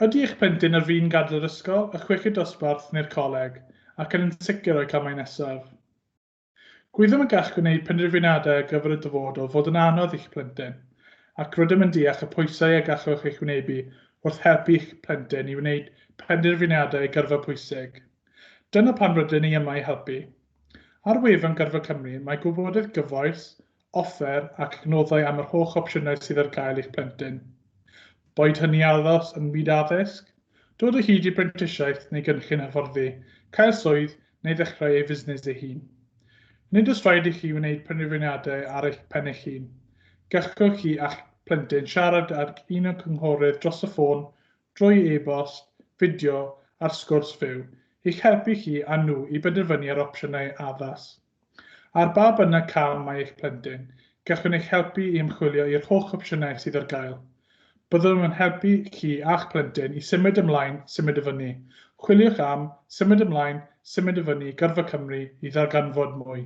Ydy eich plentyn ar fin gadael yr ysgol, y chwech y dosbarth neu'r coleg, ac yn sicr o'i camau nesaf? Gwyddom yn gall gwneud penderfynadau ar gyfer y dyfodol fod yn anodd i'ch plentyn, ac rydym yn deall y pwysau y gallwch eich wynebu wrth helpu eich plentyn i wneud penderfynadau gyrfa pwysig. Dyna pan rydym ni yma i helpu. Ar wefan Gyrfa Cymru mae gwybodaeth gyfoes, offer ac adnoddau am yr holl opsiynau sydd ar gael eich plentyn. Boed hynny addos yn byd addysg, dod o hyd i brentisiaeth neu gynllun hyfforddi, cael swydd neu ddechrau ei fusnes ei hun. Nid oes rhaid i chi wneud penderfynadau ar eich pen eich hun. Gallwch chi a'ch plentyn siarad ag un o cynghorydd dros y ffôn, drwy e-bost, fideo a'r sgwrs fyw, i'ch helpu chi a nhw i benderfynu ar opsiynau addas. Ar ba bynnag cam mae eich plentyn, gallwn eich helpu i ymchwilio i'r holl opsiynau sydd ar gael. Byddwn yn helpu chi a'ch plentyn i symud ymlaen, symud y fyny. Chwiliwch am, symud ymlaen, symud y fyny Gyrfa Cymru i ddarganfod mwy.